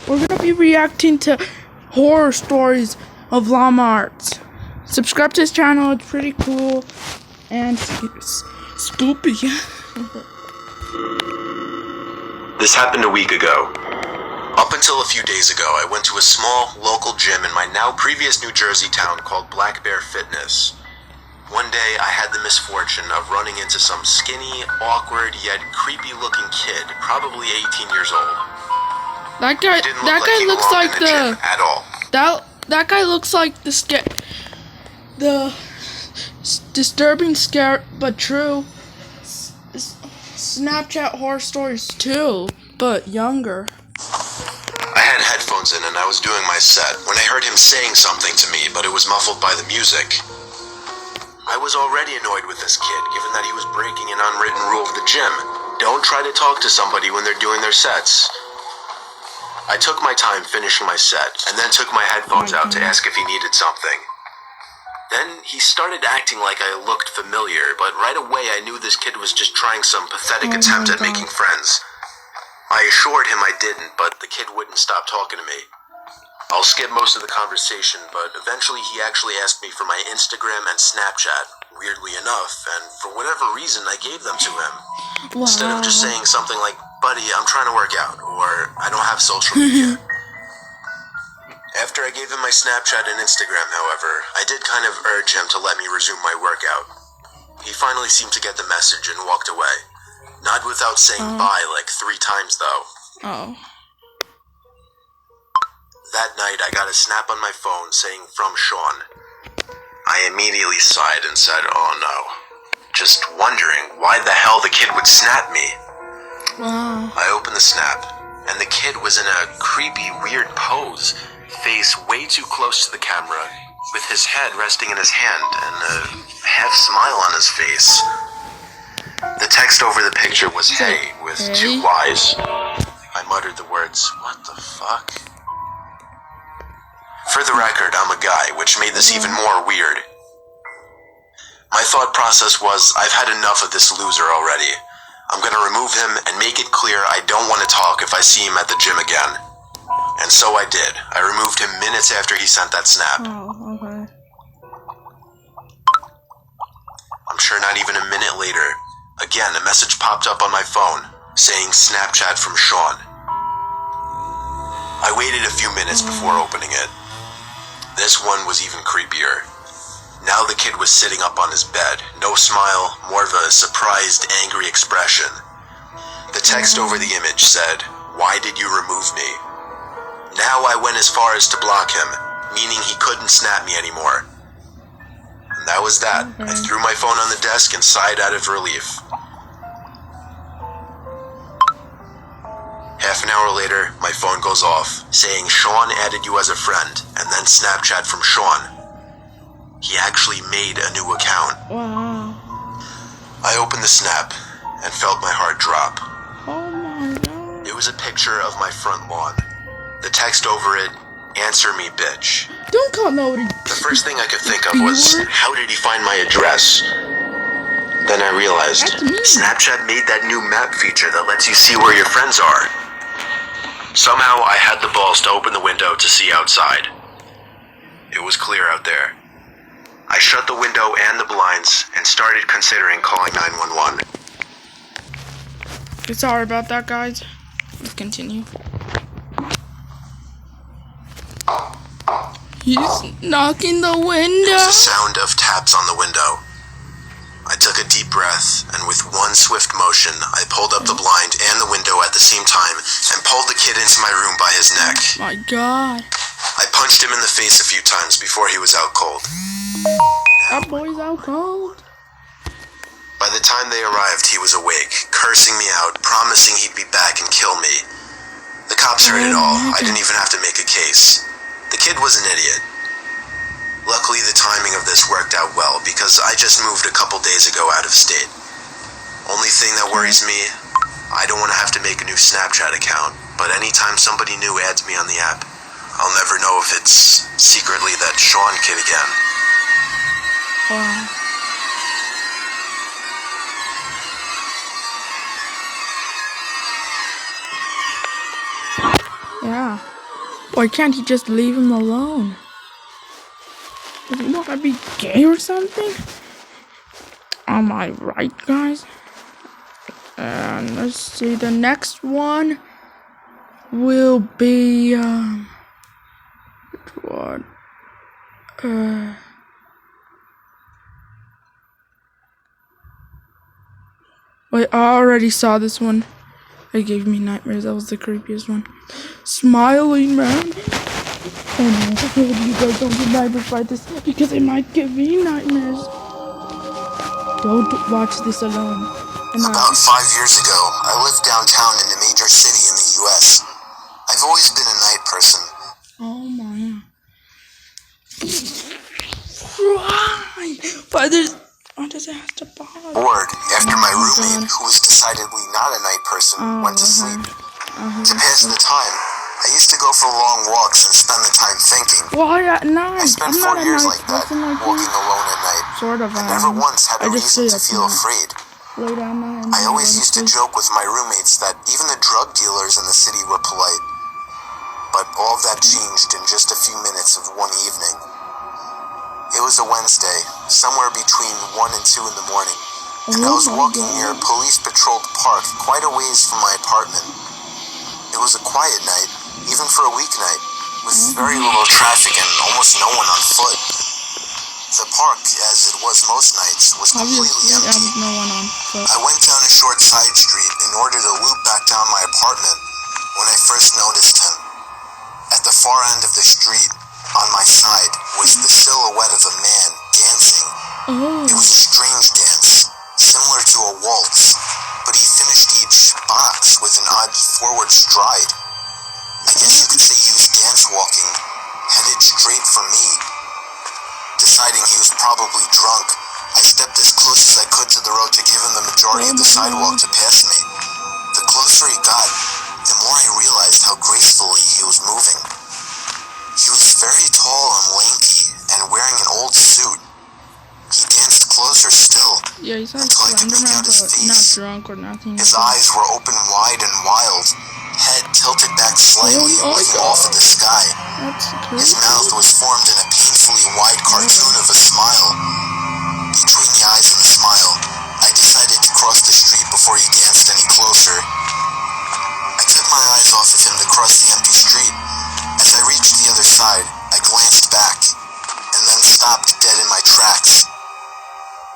we're gonna be reacting to horror stories of Llama Arts. Subscribe to his channel, it's pretty cool and spoopy. This happened a week ago. Up until a few days ago, I went to a small local gym in my now previous New Jersey town called Black Bear Fitness. One day, I had the misfortune of running into some skinny, awkward, yet creepy-looking kid, probably 18 years old. That guy looks like the at all. That guy looks like the disturbing, scare but true Snapchat horror stories too, but younger. I had headphones in and I was doing my set when I heard him saying something to me, but it was muffled by the music. I was already annoyed with this kid, given that he was breaking an unwritten rule of the gym. Don't try to talk to somebody when they're doing their sets. I took my time finishing my set, and then took my headphones out to ask if he needed something. Then he started acting like I looked familiar, but right away I knew this kid was just trying some pathetic attempt at making friends. I assured him I didn't, but the kid wouldn't stop talking to me. I'll skip most of the conversation, but eventually he actually asked me for my Instagram and Snapchat, weirdly enough, and for whatever reason I gave them to him. Wow. Instead of just saying something like, "Buddy, I'm trying to work out," or "I don't have social media." After I gave him my Snapchat and Instagram, however, I did kind of urge him to let me resume my workout. He finally seemed to get the message and walked away. Not without saying bye like 3 times, though. Oh. That night, I got a snap on my phone saying from Sean. I immediately sighed and said, "Oh no." Just wondering why the hell the kid would snap me. Wow. I opened the snap, and the kid was in a creepy, weird pose, face way too close to the camera, with his head resting in his hand and a half smile on his face. The text over the picture was "Hey" with 2 Y's. I muttered the words, "What the fuck?" For the record, I'm a guy, which made this even more weird. My thought process was, I've had enough of this loser already. I'm gonna remove him and make it clear I don't want to talk if I see him at the gym again. And so I did. I removed him minutes after he sent that snap. Oh, okay. I'm sure not even a minute later, again, a message popped up on my phone, saying Snapchat from Sean. I waited a few minutes before opening it. This one was even creepier. Now the kid was sitting up on his bed, no smile, more of a surprised, angry expression. The text over the image said, "Why did you remove me?" Now I went as far as to block him, meaning he couldn't snap me anymore. And that was that. I threw my phone on the desk and sighed out of relief. Half an hour later, my phone goes off, saying Sean added you as a friend, and then Snapchat from Sean. He actually made a new account. Wow. I opened the snap and felt my heart drop. Oh my god. It was a picture of my front lawn. The text over it, "Answer me, bitch." Don't call nobody. The first thing I could think of was, how did he find my address? Then I realized, That's me. Snapchat made that new map feature that lets you see where your friends are. Somehow I had the balls to open the window to see outside. It was clear out there. I shut the window and the blinds and started considering calling 911. Sorry about that, guys. Let's continue. He's knocking the window. It was the sound of taps on the window. I took a deep breath, and with one swift motion, I pulled up the blind and the window at the same time and pulled the kid into my room by his neck. My god. I punched him in the face a few times before he was out cold. That boy's out cold. By the time they arrived, he was awake, cursing me out, promising he'd be back and kill me. The cops heard it all. I didn't even have to make a case. The kid was an idiot. Luckily, the timing of this worked out well because I just moved a couple days ago out of state. Only thing that worries me, I don't want to have to make a new Snapchat account, but anytime somebody new adds me on the app, I'll never know if it's secretly that Sean kid again. Wow. Yeah. Why can't he just leave him alone? Does he want to be gay or something? Am I right, guys? And let's see, the next one will be, which one? Wait, I already saw this one. It gave me nightmares. That was the creepiest one. Smiling man. Oh no, I hope you guys don't get nightmares by this because it might give me nightmares. Don't watch this alone. About 5 years ago, I lived downtown in a major city in the US. I've always been a night person. Oh my. Why? Why does it have to bother? Bored after my roommate, who was decidedly not a night person, went to sleep. To pass the time, I used to go for long walks and spend the time thinking. Why at night? I spent 4 years like that, walking alone at night. Sort of. I never once had a reason to feel afraid. Late at night. I always used to joke with my roommates that even the drug dealers in the city were polite. But all that changed in just a few minutes of one evening. It was a Wednesday, somewhere between 1 and 2 in the morning, and I was walking near a police-patrolled park quite a ways from my apartment. It was a quiet night, even for a weeknight, with very little traffic and almost no one on foot. The park, as it was most nights, was completely empty. I went down a short side street in order to loop back down my apartment when I first noticed him. At the far end of the street, on my side, was the silhouette of a man dancing. It was a strange dance, similar to a waltz, but he finished each box with an odd forward stride. I guess you could say he was dance walking, headed straight for me. Deciding he was probably drunk, I stepped as close as I could to the road to give him the majority of the sidewalk to pass me. The closer he got, the more I realized how gracefully he was moving. He was very tall and lanky and wearing an old suit. He danced closer still, yeah, he's like until I could make out his face. Not drunk or nothing. His eyes were open wide and wild, head tilted back slightly, looking off at the sky. His mouth was formed in a painfully wide cartoon of a smile. Between the eyes and the smile, I decided to cross the street before he danced any closer. I took my eyes off of him to cross the empty street. As I reached the other side, I glanced back, and then stopped dead in my tracks.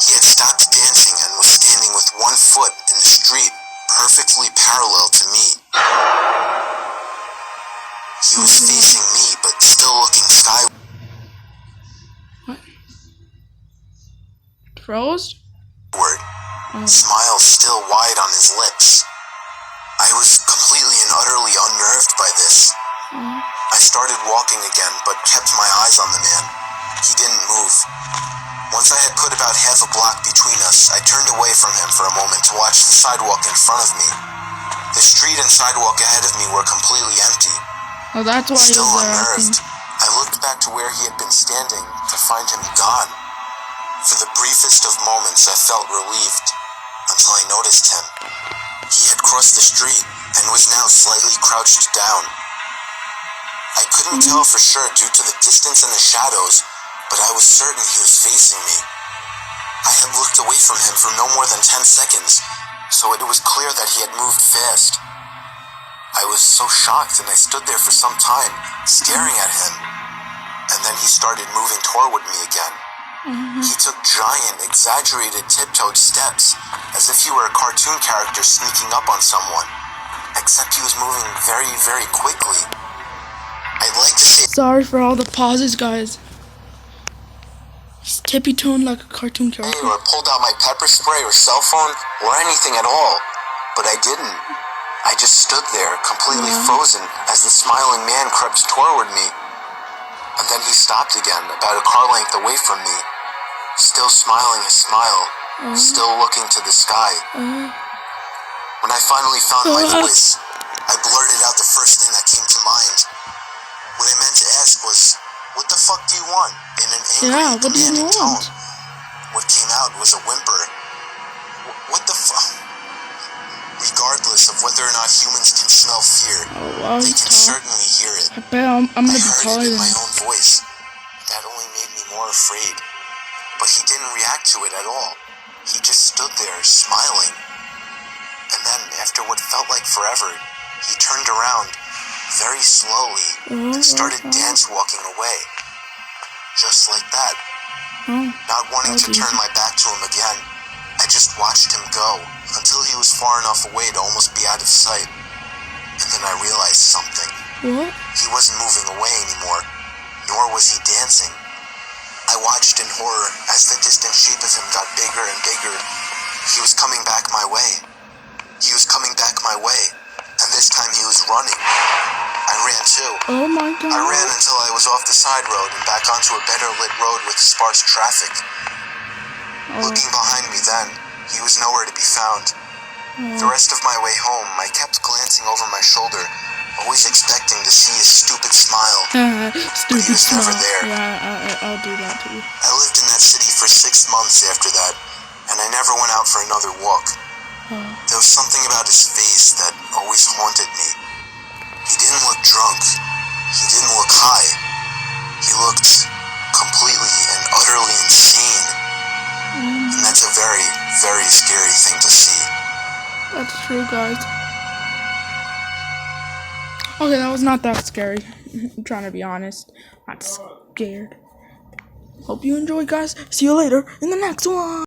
He had stopped dancing and was standing with one foot in the street, perfectly parallel to me. He was facing me, but still looking skyward. What? Froze? Smile still wide on his lips. I was completely and utterly unnerved by this. I started walking again, but kept my eyes on the man. He didn't move. Once I had put about half a block between us, I turned away from him for a moment to watch the sidewalk in front of me. The street and sidewalk ahead of me were completely empty. Oh, that's why Still he was there. unnerved, I looked back to where he had been standing to find him gone. For the briefest of moments, I felt relieved, until I noticed him. He had crossed the street and was now slightly crouched down. I couldn't tell for sure due to the distance and the shadows, but I was certain he was facing me. I had looked away from him for no more than 10 seconds, so it was clear that he had moved fast. I was so shocked and I stood there for some time, staring at him, and then he started moving toward me again. He took giant, exaggerated tiptoed steps, as if he were a cartoon character sneaking up on someone, except he was moving very, very quickly. I'd like to say Sorry for all the pauses, guys. Just tippy-toed like a cartoon character. or pulled out my pepper spray or cell phone or anything at all, but I didn't. I just stood there, completely frozen, as the smiling man crept toward me. And then he stopped again, about a car length away from me, still smiling a smile, still looking to the sky. When I finally found my voice, I blurted out the first thing that came to mind. What I meant to ask was, "What the fuck do you want?" in an angry, what do you demanding tone. want? What came out was a whimper. What the fuck? Regardless of whether or not humans can smell fear, Oh, they can certainly hear it. I bet I'm gonna I be heard taller it in than my him. own voice. That only made me more afraid. But he didn't react to it at all. He just stood there, smiling. And then, after what felt like forever, he turned around, very slowly, and started dance walking away. Just like that. Oh, Not wanting to turn my back to him again, I just watched him go, until he was far enough away to almost be out of sight. And then I realized something. what? He wasn't moving away anymore, nor was he dancing. I watched in horror as the distant shape of him got bigger and bigger. He was coming back my way. He was coming back my way, and this time he was running. I ran too. Oh my god. I ran until I was off the side road and back onto a better lit road with sparse traffic. Looking behind me then, he was nowhere to be found. The rest of my way home, I kept glancing over my shoulder, always expecting to see his stupid smile. Stupid He was never smile. there. Yeah, I'll do that too. I lived in that city for 6 months after that, and I never went out for another walk. There was something about his face that always haunted me. He didn't look drunk. He didn't look high. He looked completely and utterly insane. And that's a very, very scary thing to see. That's true, guys. Okay, that was not that scary. I'm trying to be honest. Not scared. Hope you enjoyed, guys. See you later in the next one.